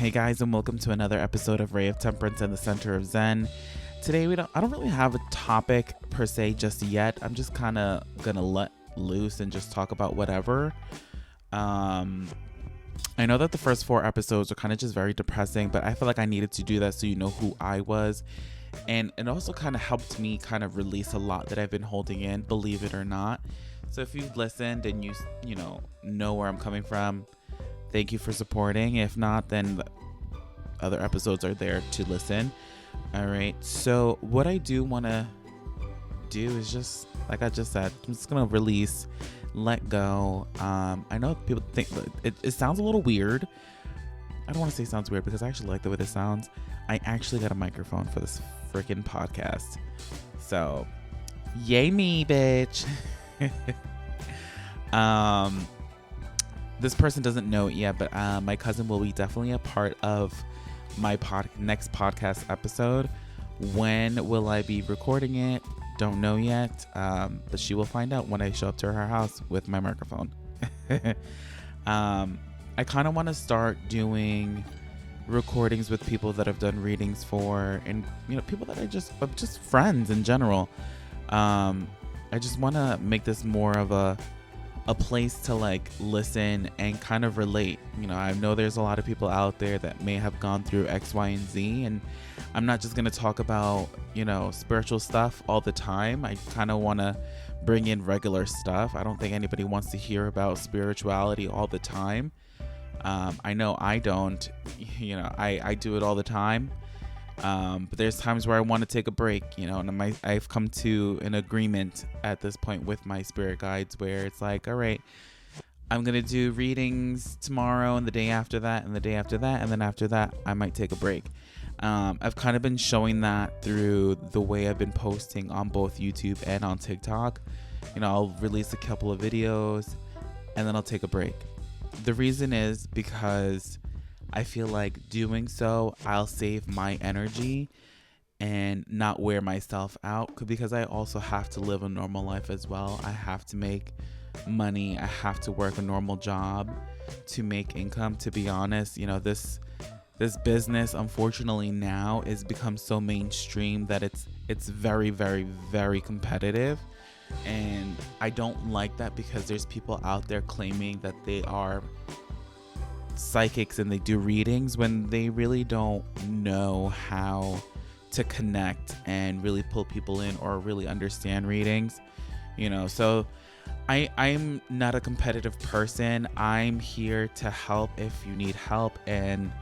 Hey guys, and welcome to another episode of RayofTemperance and the Center of Zen. Today I don't really have a topic per se just yet. I'm just kind of gonna let loose and just talk about whatever. I know that the first 4 episodes are kind of just very depressing, but I feel like I needed to do that so you know who I was. And it also kind of helped me kind of release a lot that I've been holding in, believe it or not. So if you've listened and you know where I'm coming from, thank you for supporting. If not, then the other episodes are there to listen. All right. So what I do want to do is just, like I just said, I'm just going to release, let go. I know people think it sounds a little weird. I don't want to say it sounds weird because I actually like the way this sounds. I actually got a microphone for this freaking podcast. So yay me, bitch. This person doesn't know it yet, but my cousin will be definitely a part of my next podcast episode. When will I be recording it? Don't know yet, but she will find out when I show up to her house with my microphone. I kind of want to start doing recordings with people that I've done readings for, and people that I just friends in general. I just want to make this more of a place to like listen and kind of relate. I know there's a lot of people out there that may have gone through X, Y, and Z, and I'm not just going to talk about spiritual stuff all the time. I kind of want to bring in regular stuff. I don't think anybody wants to hear about spirituality all the time. I know I don't. I do it all the time. But there's times where I want to take a break, and I've come to an agreement at this point with my spirit guides where it's like, all right, I'm going to do readings tomorrow and the day after that and the day after that. And then after that, I might take a break. I've kind of been showing that through the way I've been posting on both YouTube and on TikTok. I'll release a couple of videos and then I'll take a break. The reason is because I feel like doing so, I'll save my energy and not wear myself out, because I also have to live a normal life as well. I have to make money. I have to work a normal job to make income. To be honest, this business, unfortunately, now is become so mainstream that it's very, very, very competitive. And I don't like that, because there's people out there claiming that they are psychics and they do readings when they really don't know how to connect and really pull people in or really understand readings. So I'm not a competitive person. I'm here to help if you need help, and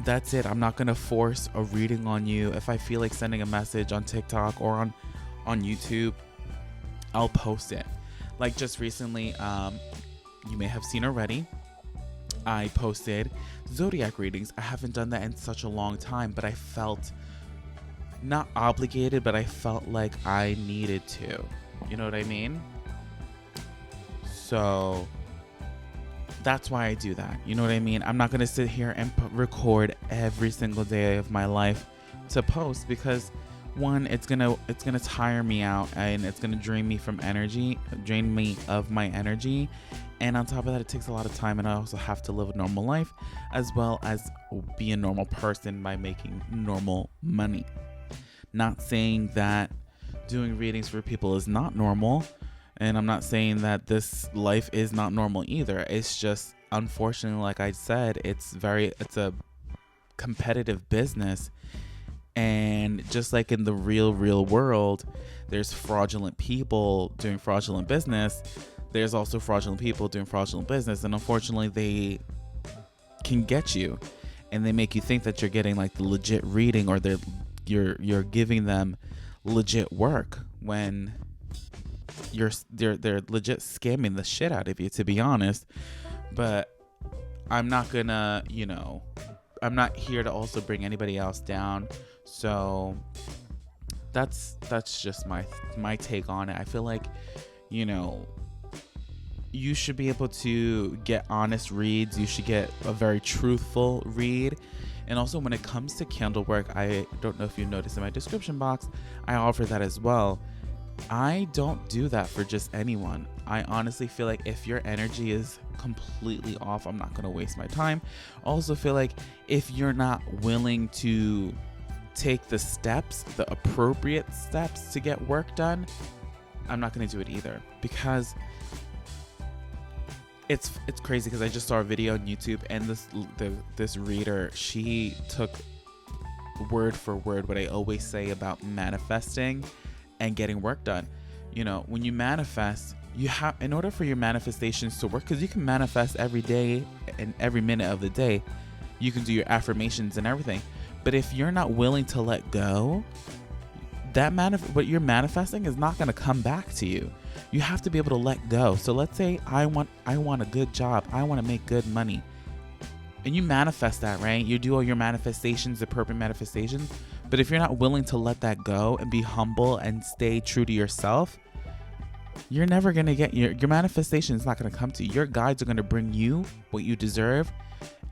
that's it. I'm not gonna force a reading on you. If I feel like sending a message on TikTok or on YouTube, I'll post it. Like just recently, you may have seen already, I posted zodiac readings. I haven't done that in such a long time, but I felt not obligated, but I felt like I needed to. You know what I mean? So that's why I do that. You know what I mean? I'm not going to sit here and record every single day of my life to post, because one, it's gonna tire me out, and it's gonna drain me of my energy. And on top of that, it takes a lot of time, and I also have to live a normal life as well as be a normal person by making normal money. Not saying that doing readings for people is not normal, and I'm not saying that this life is not normal either. It's just, unfortunately, like I said, it's a competitive business. And just like in the real world, there's fraudulent people doing fraudulent business. There's also fraudulent people doing fraudulent business. And unfortunately, they can get you, and they make you think that you're getting like the legit reading, or you're giving them legit work, when they're legit scamming the shit out of you, to be honest. But I'm not gonna, I'm not here to also bring anybody else down. So that's just my take on it. I feel like, you should be able to get honest reads. You should get a very truthful read. And also, when it comes to candle work, I don't know if you noticed in my description box, I offer that as well. I don't do that for just anyone. I honestly feel like if your energy is completely off, I'm not going to waste my time. Also feel like if you're not willing to take the steps, the appropriate steps to get work done, I'm not going to do it either. Because it's crazy, because I just saw a video on YouTube, and this reader, she took word for word what I always say about manifesting and getting work done. You know, when you manifest, you have, in order for your manifestations to work, because you can manifest every day and every minute of the day, you can do your affirmations and everything, but if you're not willing to let go, that what you're manifesting is not going to come back to you. You have to be able to let go. So let's say I want a good job, I want to make good money, and you manifest that, right? You do all your manifestations, the appropriate manifestations. But if you're not willing to let that go and be humble and stay true to yourself, you're never going to get your manifestation is not going to come to you. Your guides are going to bring you what you deserve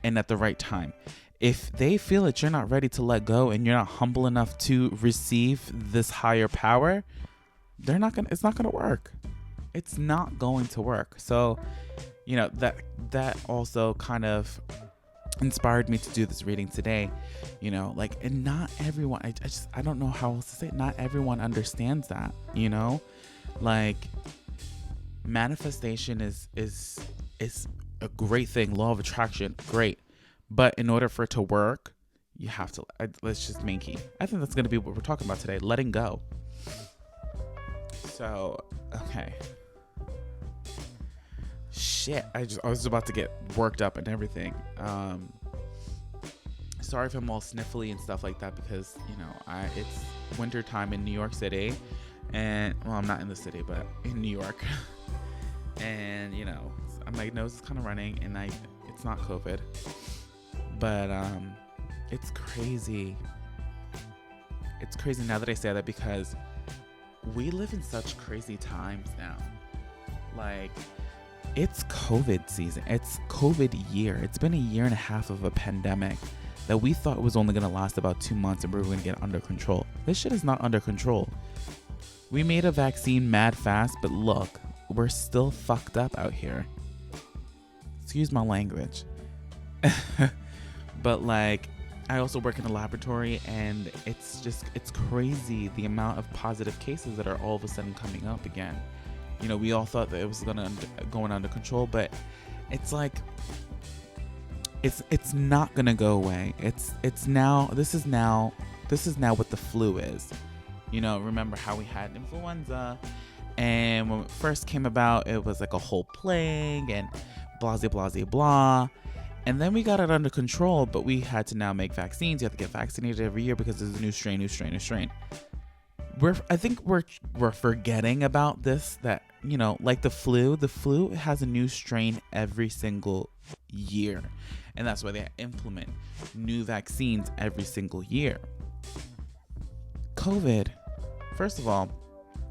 and at the right time. If they feel that you're not ready to let go and you're not humble enough to receive this higher power, it's not going to work. It's not going to work. So, you know, that also kind of inspired me to do this reading today. You know, like, and not everyone, I don't know how else to say it. Not everyone understands that, you know, like manifestation is a great thing. Law of attraction, great. But in order for it to work, you have to, let's just main key. I think that's going to be what we're talking about today. Letting go. So, okay. Shit, I was about to get worked up and everything. Sorry if I'm all sniffly and stuff like that, because, you know, it's winter time in New York City, and, well, I'm not in the city, but in New York. And, you know, my nose is kind of running, and it's not COVID. But it's crazy. It's crazy now that I say that, because we live in such crazy times now. Like, it's COVID season. It's COVID year. It's been a year and a half of a pandemic that we thought was only going to last about 2 months and we were going to get under control. This shit is not under control. We made a vaccine mad fast, but look, we're still fucked up out here. Excuse my language. But like, I also work in a laboratory, and it's crazy the amount of positive cases that are all of a sudden coming up again. You know, we all thought that it was going under control, but it's like, it's not gonna go away. This is now what the flu is. You know, remember how we had influenza, and when it first came about, it was like a whole plague and blah, blah, blah, blah. And then we got it under control, but we had to now make vaccines. You have to get vaccinated every year because there's a new strain. I think we're forgetting about this, that, you know, like the flu has a new strain every single year. And that's why they implement new vaccines every single year. COVID, first of all,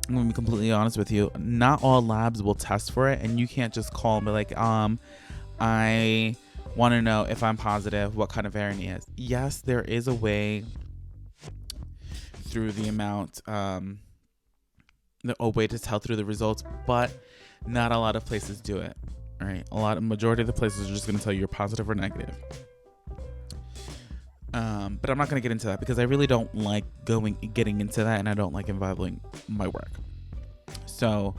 I'm going to be completely honest with you. Not all labs will test for it, and you can't just call and be like, I want to know if I'm positive, what kind of variant it is. Yes, there is a way through the amount, a way to tell through the results, but not a lot of places do it. All right, majority of the places are just going to tell you you're positive or negative. But I'm not going to get into that, because I really don't like getting into that, and I don't like involving my work. So,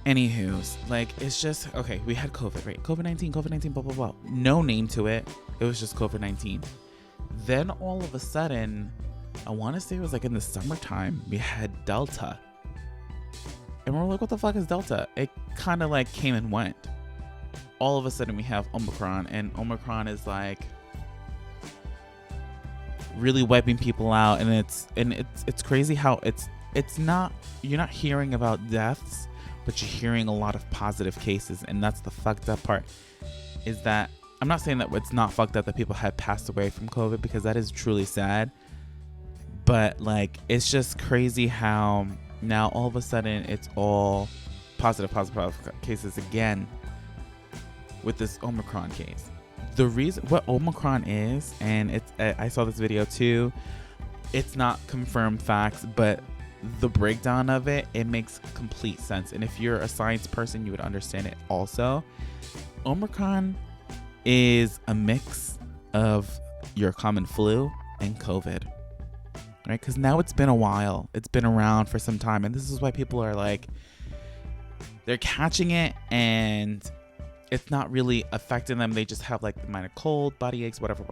anywho's, like, it's just, okay, we had COVID, right? COVID-19, blah, blah, blah. No name to it. It was just COVID-19. Then all of a sudden, I want to say it was like in the summertime, we had Delta. And we're like, what the fuck is Delta? It kind of like came and went. All of a sudden we have Omicron, and Omicron is like really wiping people out, and it's crazy how it's not, you're not hearing about deaths, but you're hearing a lot of positive cases. And that's the fucked up part, is that I'm not saying that it's not fucked up that people have passed away from COVID, because that is truly sad. But like, it's just crazy how now all of a sudden it's all positive cases again with this Omicron case. The reason what Omicron is, and I saw this video too, it's not confirmed facts, but the breakdown of it, it makes complete sense. And if you're a science person, you would understand it also. Omicron is a mix of your common flu and COVID, right? Because now it's been a while. It's been around for some time. And this is why people are like, they're catching it and it's not really affecting them. They just have like the minor cold, body aches, whatever.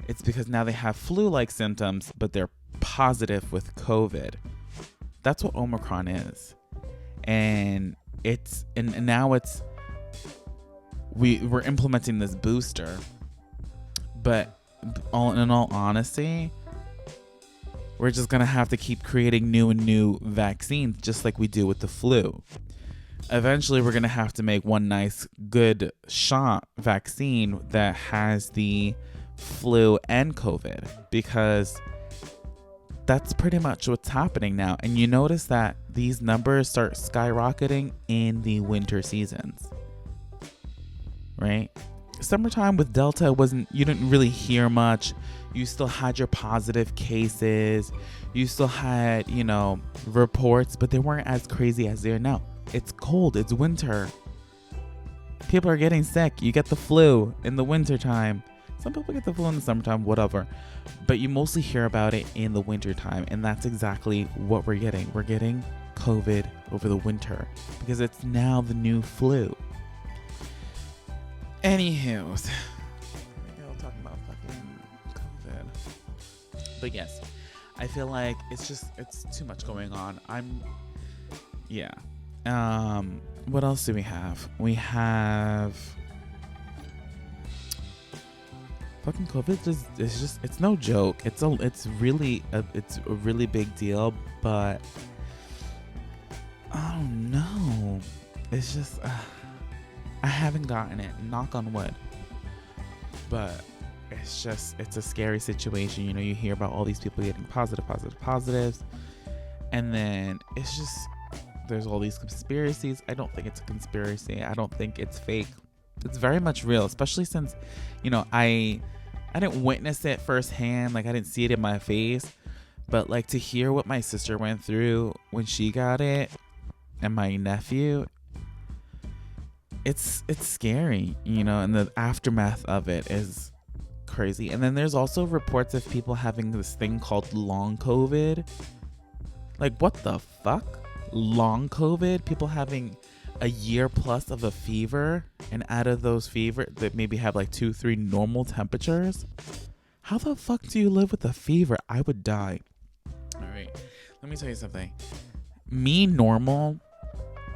It's because now they have flu-like symptoms, but they're positive with COVID. That's what Omicron is. And now we're implementing this booster, but in all honesty, we're just gonna have to keep creating new vaccines, just like we do with the flu. Eventually, we're gonna have to make one nice, good shot vaccine that has the flu and COVID, because that's pretty much what's happening now. And you notice that these numbers start skyrocketing in the winter seasons, right? Summertime with Delta you didn't really hear much. You still had your positive cases. You still had, reports, but they weren't as crazy as they are now. It's cold. It's winter. People are getting sick. You get the flu in the winter time. Some people get the flu in the summertime, whatever. But you mostly hear about it in the winter time. And that's exactly what we're getting. We're getting COVID over the winter because it's now the new flu. Anywho, talking about fucking COVID. But yes, I feel like it's too much going on. What else do we have? We have fucking COVID. It's no joke. It's really a really big deal. But I don't know. It's just I haven't gotten it. Knock on wood. But it's a scary situation. You hear about all these people getting positives, and then there's all these conspiracies. I don't think it's a conspiracy. I don't think it's fake. It's very much real, especially since, I didn't witness it firsthand. Like, I didn't see it in my face. But, like, to hear what my sister went through when she got it and my nephew, it's scary, and the aftermath of it is crazy. And then there's also reports of people having this thing called long COVID. Like, what the fuck? Long COVID? People having a year plus of a fever, and out of those fever that maybe have like 2-3 normal temperatures. How the fuck do you live with a fever? I would die. All right, let me tell you something. Me normal,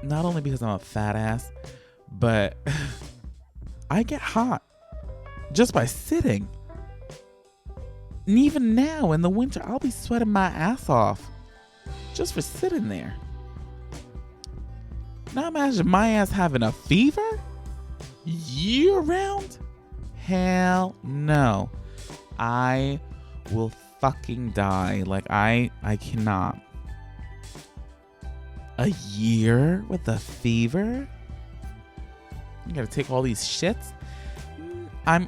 not only because I'm a fat ass, but I get hot just by sitting. And even now in the winter, I'll be sweating my ass off just for sitting there. Now imagine my ass having a fever year round? Hell no. I will fucking die. Like, I cannot. A year with a fever? You gotta take all these shits?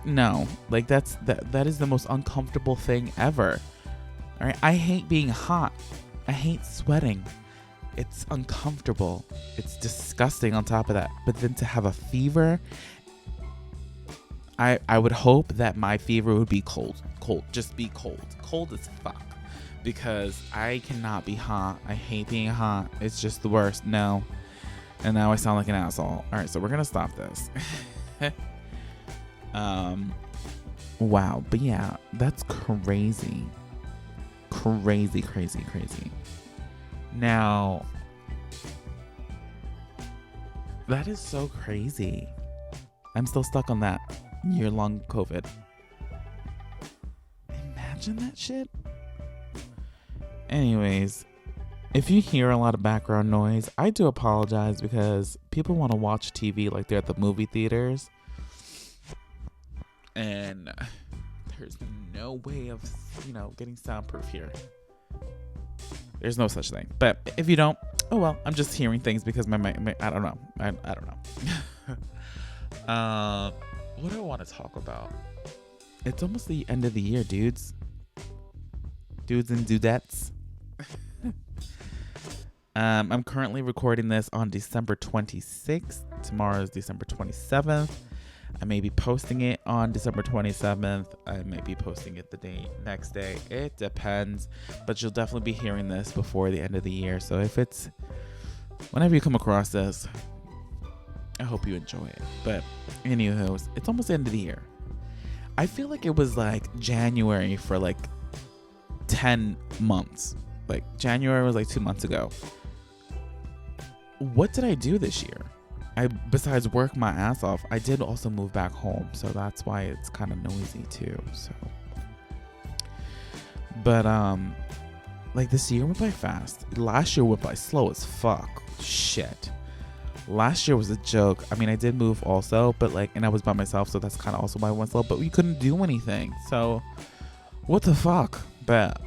No. Like, that is the most uncomfortable thing ever. Alright, I hate being hot. I hate sweating. It's uncomfortable. It's disgusting on top of that. But then to have a fever, I would hope that my fever would be cold. Just be cold. Cold as fuck. Because I cannot be hot. I hate being hot. It's just the worst. No. And now I sound like an asshole. Alright, so we're gonna stop this. Wow. But yeah, that's crazy. Crazy. Now, that is so crazy. I'm still stuck on that year-long COVID. Imagine that shit. Anyways, if you hear a lot of background noise, I do apologize because people want to watch TV like they're at the movie theaters. And there's no way of, getting soundproof here. There's no such thing. But if you don't, oh well, I'm just hearing things because my I don't know. I don't know. What do I want to talk about? It's almost the end of the year, dudes. Dudes and dudettes. I'm currently recording this on December 26th. Tomorrow is December 27th. I may be posting it on December 27th. I may be posting it the next day. It depends. But you'll definitely be hearing this before the end of the year. So whenever you come across this, I hope you enjoy it. But anywho, it's almost the end of the year. I feel like it was like January for like 10 months. Like January was like 2 months ago. What did I do this year? Besides work my ass off, I did also move back home, so that's why it's kind of noisy too. So, but like this year went by fast. Last year went by slow as fuck. Shit. Last year was a joke. I mean, I did move also, but and I was by myself, so that's kind of also why it went slow. But we couldn't do anything, so what the fuck? But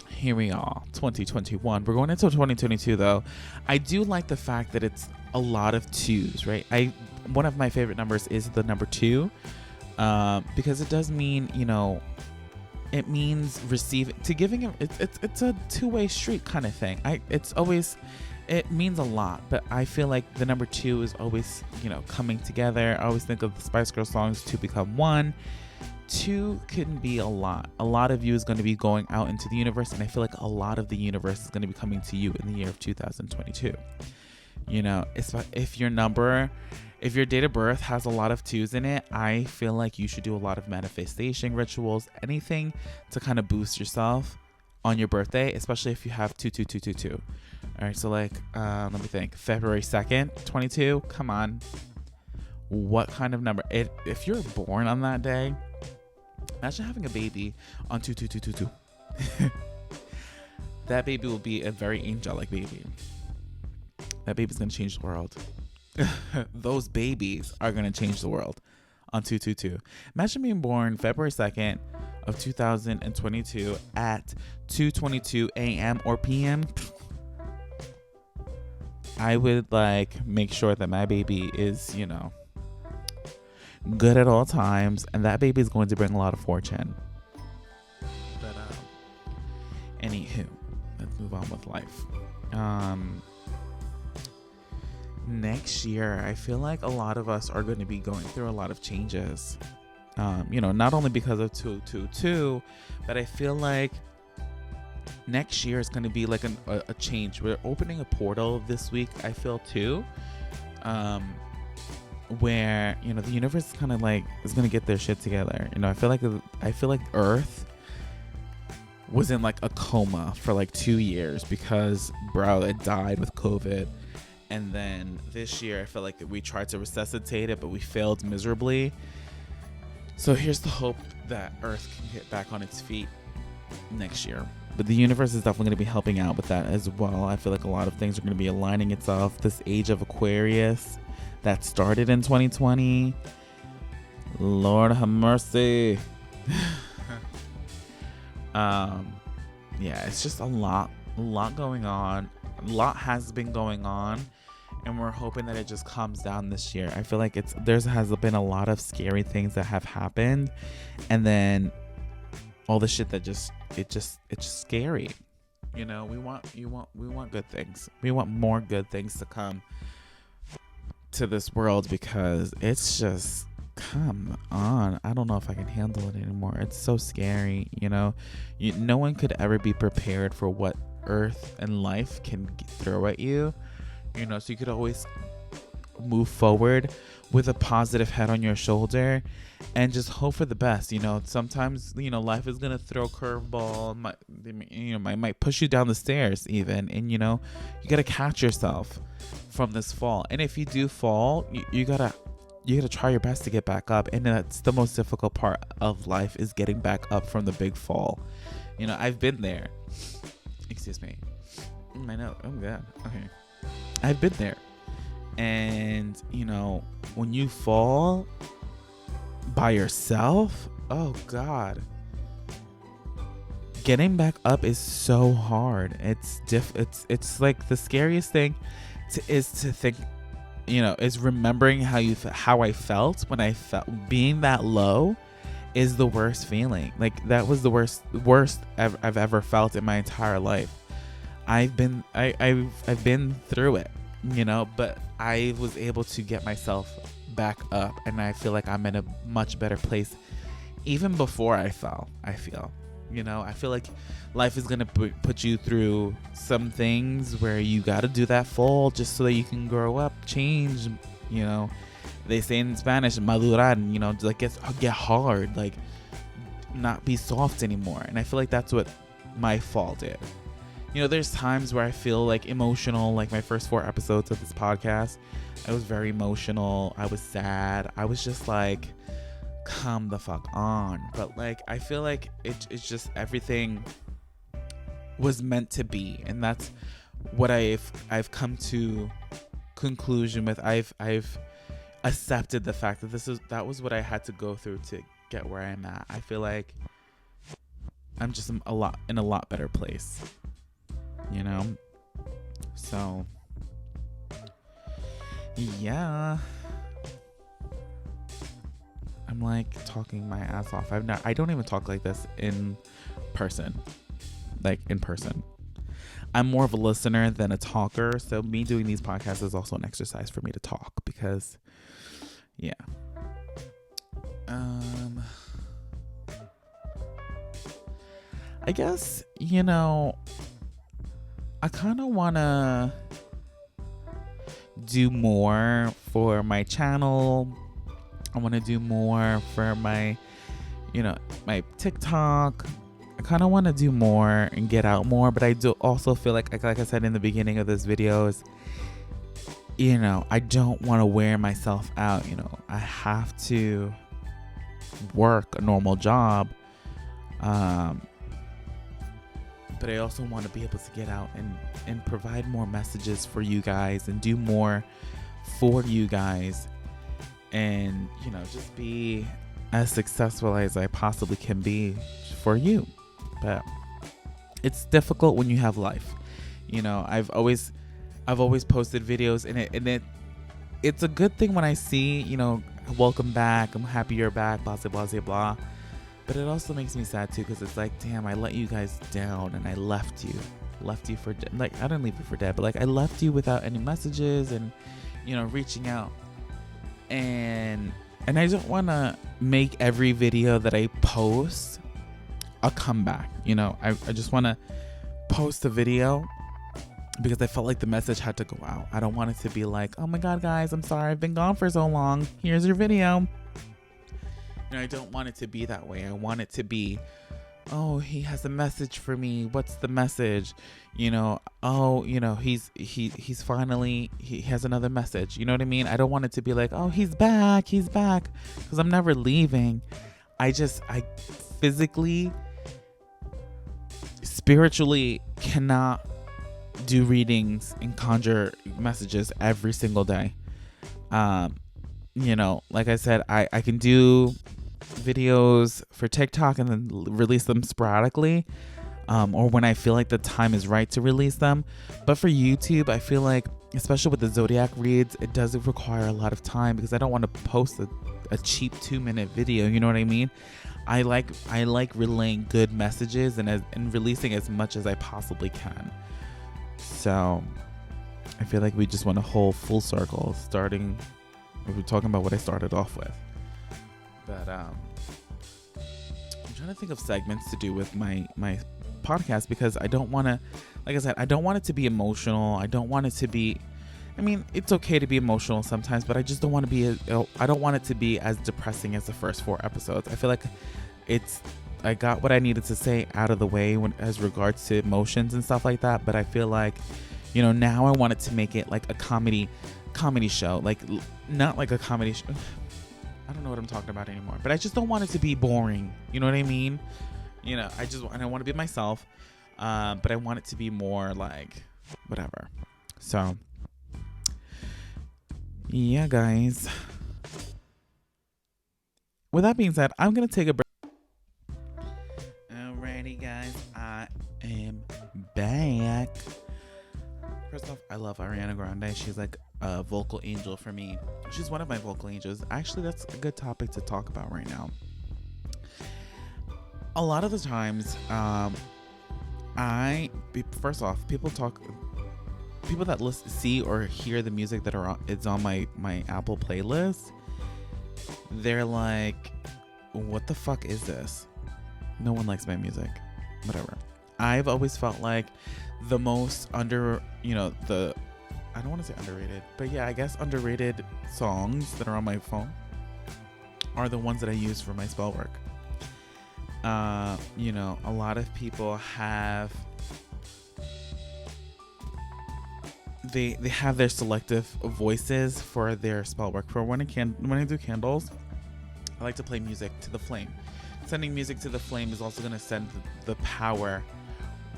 here we are, 2021. We're going into 2022 though. I do like the fact that it's a lot of twos, right? One of my favorite numbers is the number 2, because it does mean, it means giving. It's a two-way street kind of thing. It means a lot, but I feel like the number 2 is always, coming together. I always think of the Spice Girls songs, 2 become 1. 2 can be a lot. A lot of you is going to be going out into the universe, and I feel like a lot of the universe is going to be coming to you in the year of 2022. If your date of birth has a lot of 2s in it, I feel like you should do a lot of manifestation rituals, anything to kind of boost yourself on your birthday, especially if you have 22222. All right, so let me think. February 2nd, 22. Come on. What kind of number? If you're born on that day, imagine having a baby on 22222. That baby will be a very angelic baby. That baby's going to change the world. Those babies are going to change the world on 222. Imagine being born February 2nd of 2022 at 2:22 a.m. or p.m. I would make sure that my baby is, good at all times, and that baby is going to bring a lot of fortune. But anywho, let's move on with life. Next year, I feel like a lot of us are going to be going through a lot of changes. Not only because of 222, but I feel like next year is going to be like a change. We're opening a portal this week, I feel too, where the universe is kind of is going to get their shit together. I feel like Earth was in a coma for 2 years because it died with COVID. And then this year, I feel like we tried to resuscitate it, but we failed miserably. So here's the hope that Earth can get back on its feet next year. But the universe is definitely going to be helping out with that as well. I feel like a lot of things are going to be aligning itself. This age of Aquarius that started in 2020. Lord have mercy. Yeah, it's just a lot going on. A lot has been going on, and we're hoping that it just calms down this year. I feel like there has been a lot of scary things that have happened, and then all the shit that it's just scary. We want good things. We want more good things to come to this world, because it's just, come on. I don't know if I can handle it anymore. It's so scary. No one could ever be prepared for what Earth and life can throw at you. So you could always move forward with a positive head on your shoulder and just hope for the best. Sometimes life is gonna throw a curveball, might push you down the stairs even, and you gotta catch yourself from this fall. And if you do fall, you gotta try your best to get back up, and that's the most difficult part of life, is getting back up from the big fall. I've been there. Excuse me. I know. Oh god. Okay. I've been there. And when you fall by yourself, oh god, getting back up is so hard. It's like the scariest thing is to think, is remembering how I felt when I felt being that low is the worst feeling. That was the worst I've ever felt in my entire life. I've been through it, but I was able to get myself back up, and I feel like I'm in a much better place even before I fell. I feel like life is gonna put you through some things where you gotta do that fall just so that you can grow up, change. They say in Spanish, madurar. Like get hard, like not be soft anymore. And I feel like that's what my fall did. There's times where I feel like emotional, like my first 4 episodes of this podcast. I was very emotional. I was sad. I was just like, come the fuck on. But like, I feel like it's just everything was meant to be. And that's what I've come to conclusion with. I've accepted the fact that that was what I had to go through to get where I'm at. I feel like I'm just in a lot better place. So yeah, I'm like talking my ass off. I don't even talk like this in person. I'm more of a listener than a talker. So me doing these podcasts is also an exercise for me to talk, because yeah. I guess, I kind of want to do more for my channel. I want to do more for my, my TikTok. I kind of want to do more and get out more, but I do also feel like I said in the beginning of this video, is, I don't want to wear myself out. I have to work a normal job. But I also want to be able to get out and provide more messages for you guys and do more for you guys, and just be as successful as I possibly can be for you. But it's difficult when you have life. I've always posted videos, and it's a good thing when I see, welcome back, I'm happy you're back, blah blah blah blah. But it also makes me sad too, because it's like, damn, I let you guys down, and I left you for dead. Like, I didn't leave you for dead, but like, I left you without any messages and reaching out, and I don't want to make every video that I post a comeback. I just want to post a video because I felt like the message had to go out. I don't want it to be like, oh my god, guys, I'm sorry I've been gone for so long, here's your video. I don't want it to be that way. I want it to be, oh, he has a message for me. What's the message? He's finally, he has another message. You know what I mean? I don't want it to be like, oh, he's back, because I'm never leaving. I physically, spiritually cannot do readings and conjure messages every single day. Like I said, I can do videos for TikTok and then release them sporadically, or when I feel like the time is right to release them. But for YouTube, I feel like, especially with the zodiac reads, it does require a lot of time, because I don't want to post a cheap 2-minute video. You know what I mean? I like relaying good messages and releasing as much as I possibly can. So I feel like we just want a whole full circle, starting, we're talking about what I started off with. But I'm trying to think of segments to do with my podcast, because I don't want to, like I said, I don't want it to be emotional. I don't want it to be, I mean, it's okay to be emotional sometimes, but I just don't want to be, I don't want it to be as depressing as the first 4 episodes. I feel like I got what I needed to say out of the way as regards to emotions and stuff like that. But I feel like, now I wanted to make it like a comedy show, like not like a comedy show. I don't know what I'm talking about anymore, but I just don't want it to be boring. You know what I mean? I want to be myself, but I want it to be more like whatever. So yeah, guys. With that being said, I'm going to take a break. Alrighty, guys. I am back. First off, I love Ariana Grande. She's like a vocal angel for me. She's one of my vocal angels. Actually, that's a good topic to talk about right now. A lot of the times, First off, people that listen, see or hear the music that it's on my Apple playlist, they're like, what the fuck is this? No one likes my music. Whatever. I've always felt like the most I don't want to say underrated, but yeah, I guess underrated songs that are on my phone are the ones that I use for my spell work. A lot of people have they have their selective voices for their spell work. For when I do candles, I like to play music to the flame. Sending music to the flame is also going to send the power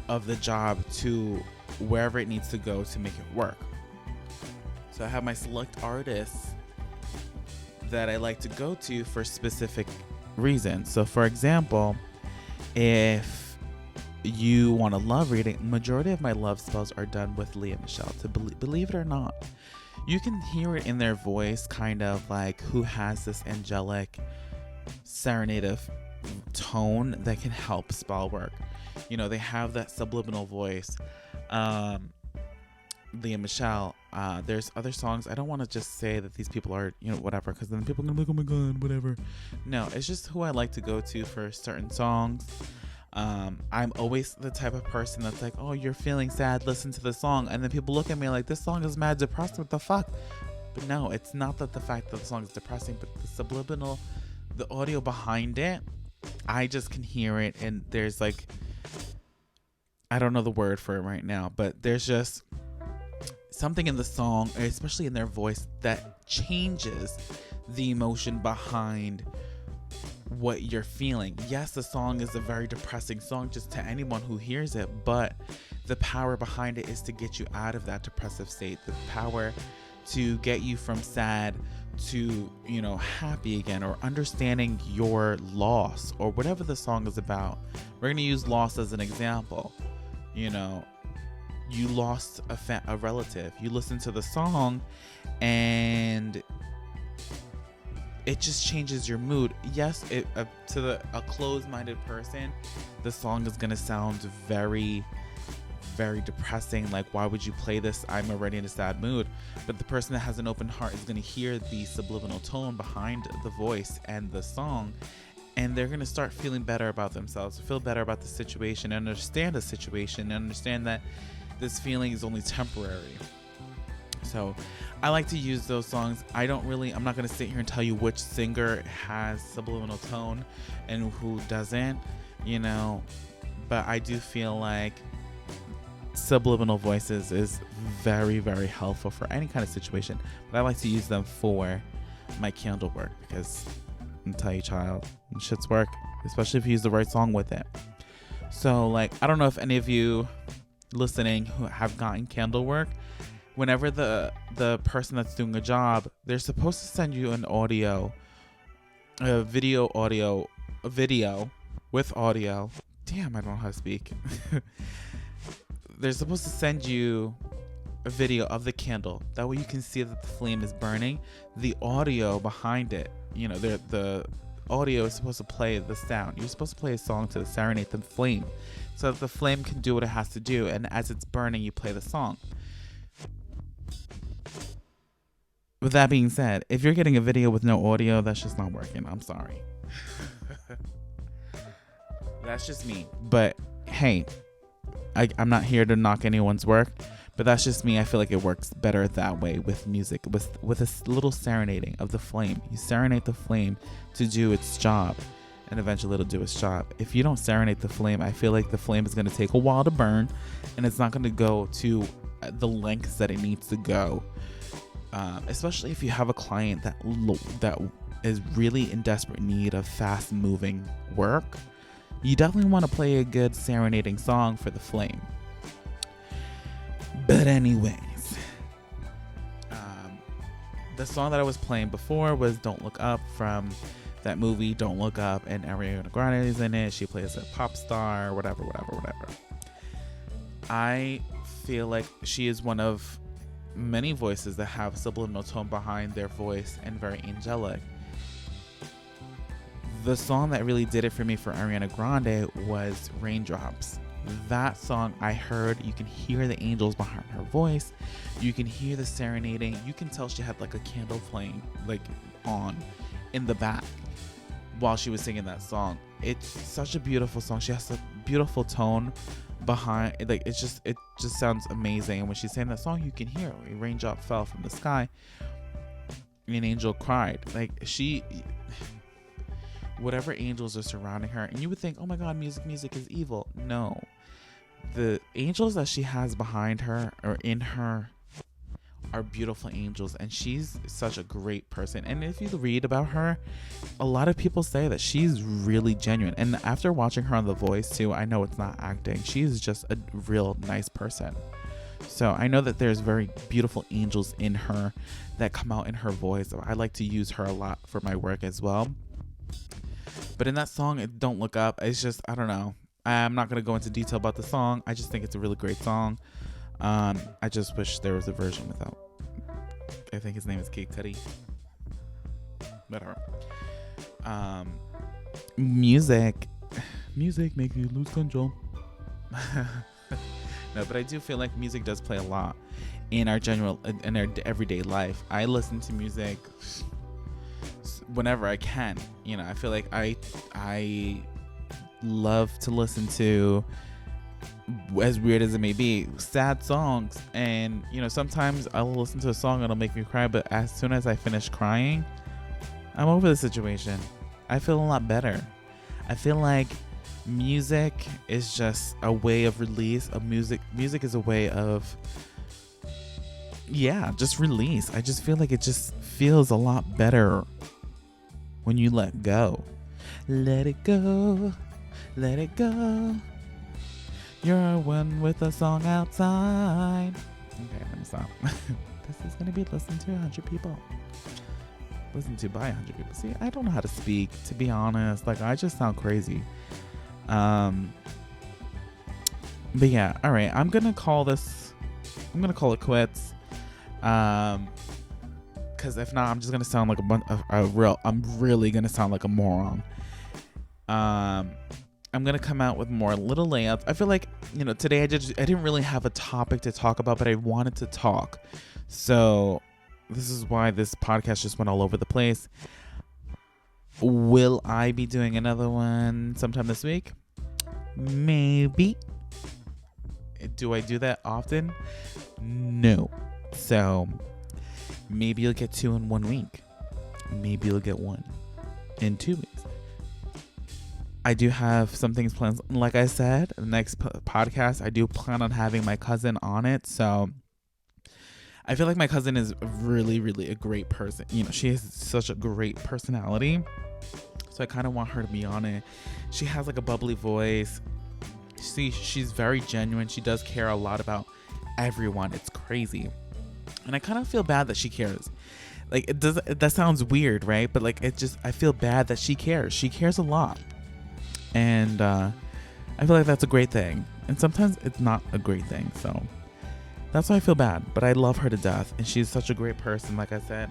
of the job to wherever it needs to go to make it work. So I have my select artists that I like to go to for specific reasons. So for example, if you want a love reading, majority of my love spells are done with Lea Michele. To believe it or not, you can hear it in their voice, kind of like who has this angelic serenade tone that can help spell work. They have that subliminal voice. Lea Michele. There's other songs. I don't want to just say that these people are, whatever, because then people are gonna be like, oh my god, whatever. No, it's just who I like to go to for certain songs. I'm always the type of person that's like, oh, you're feeling sad, listen to the song, and then people look at me like, this song is mad depressing, what the fuck? But no, it's not that the fact that the song is depressing, but the subliminal, the audio behind it, I just can hear it, and there's like, I don't know the word for it right now, but there's just something in the song, especially in their voice, that changes the emotion behind what you're feeling. Yes, the song is a very depressing song just to anyone who hears it, but the power behind it is to get you out of that depressive state, the power to get you from sad to, happy again, or understanding your loss, or whatever the song is about. We're going to use loss as an example. You lost a relative. You listen to the song and it just changes your mood. Yes, to a closed-minded person, the song is going to sound very, very depressing. Like, why would you play this? I'm already in a sad mood. But the person that has an open heart is going to hear the subliminal tone behind the voice and the song, and they're going to start feeling better about themselves, feel better about the situation, understand the situation, and understand that this feeling is only temporary. So I like to use those songs. I'm not going to sit here and tell you which singer has subliminal tone and who doesn't, but I do feel like subliminal voices is very, very helpful for any kind of situation. But I like to use them for my candle work because I'm tell you, child, shit's work, especially if you use the right song with it. So I don't know if any of you listening who have gotten candle work, whenever the person that's doing a job, they're supposed to send you an video with audio. Damn, I don't know how to speak. They're supposed to send you a video of the candle. That way you can see that the flame is burning. The audio behind it, the audio is supposed to play the sound. You're supposed to play a song to serenade the flame so that the flame can do what it has to do. And as it's burning, you play the song. With that being said, if you're getting a video with no audio, that's just not working. I'm sorry. That's just me. But hey, I'm not here to knock anyone's work, but that's just me. I feel like it works better that way with music, with a little serenading of the flame. You serenade the flame to do its job, and eventually it'll do its job. If you don't serenade the flame, I feel like the flame is going to take a while to burn, and it's not going to go to the lengths that it needs to go. Especially if you have a client that is really in desperate need of fast-moving work, you definitely want to play a good serenading song for the flame. But anyways, the song that I was playing before was Don't Look Up from that movie Don't Look Up, and Ariana Grande is in it. She plays a pop star, whatever. I feel like she is one of many voices that have subliminal tone behind their voice and very angelic. The song that really did it for me for Ariana Grande was Raindrops. that song, I heard, you can hear the angels behind her voice. You can hear the serenading. You can tell she had like a candle playing like on in the back while she was singing that song. It's such a beautiful song. She has a beautiful tone behind, like it just sounds amazing. And when she's saying that song, you can hear a raindrop fell from the sky, an angel cried. Like whatever angels are surrounding her, and you would think, oh my god, music is evil. No, the angels that she has behind her or in her are beautiful angels, and she's such a great person. And if you read about her, a lot of people say that she's really genuine, and after watching her on The Voice too, I know it's not acting. She's just a real nice person. So I know that there's very beautiful angels in her that come out in her voice. I like to use her a lot for my work as well. But in that song, Don't Look Up, it's just, I don't know. I'm not going to go into detail about the song. I just think it's a really great song. I just wish there was a version without, I think his name is Cudi. Whatever. Music makes you lose control. No, but I do feel like music does play a lot in our everyday life. I listen to music whenever I can. You know, I feel like I love to listen to, as weird as it may be, sad songs. And you know, sometimes I'll listen to a song and it'll make me cry, but as soon as I finish crying, I'm over the situation. I feel a lot better. I feel like music is just a way of release. Music is a way of, just release. I just feel like it just feels a lot better when you let go. Let it go. Let it go. You're one with a song outside. Okay, let me stop. This is going to be listened to 100 people. Listened to by 100 people. See, I don't know how to speak, to be honest. Like, I just sound crazy. But yeah, all right. I'm going to call it quits. Because if not, I'm just going to sound like I'm really going to sound like a moron. I'm going to come out with more little layouts. I feel like, you know, today I didn't really have a topic to talk about, but I wanted to talk. So this is why this podcast just went all over the place. Will I be doing another one sometime this week? Maybe. Do I do that often? No. So maybe you'll get 2 in 1 week. Maybe you'll get 1 in 2 weeks. I do have some things planned. Like I said, the next podcast, I do plan on having my cousin on it. So I feel like my cousin is really, really a great person. You know, she has such a great personality. So I kind of want her to be on it. She has like a bubbly voice. She's very genuine. She does care a lot about everyone. It's crazy. And I kind of feel bad that she cares. Like, that sounds weird, right? But like, I feel bad that she cares. She cares a lot. And I feel like that's a great thing. And sometimes it's not a great thing. So that's why I feel bad. But I love her to death. And she's such a great person, like I said.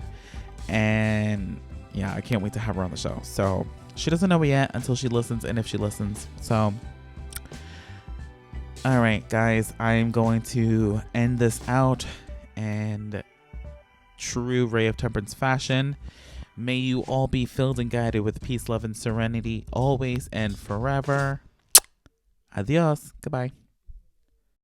And yeah, I can't wait to have her on the show. So she doesn't know it yet until she listens, and if she listens. So, all right, guys, I'm going to end this out. And true Ray of Temperance fashion, may you all be filled and guided with peace, love, and serenity always and forever. Adios. Goodbye.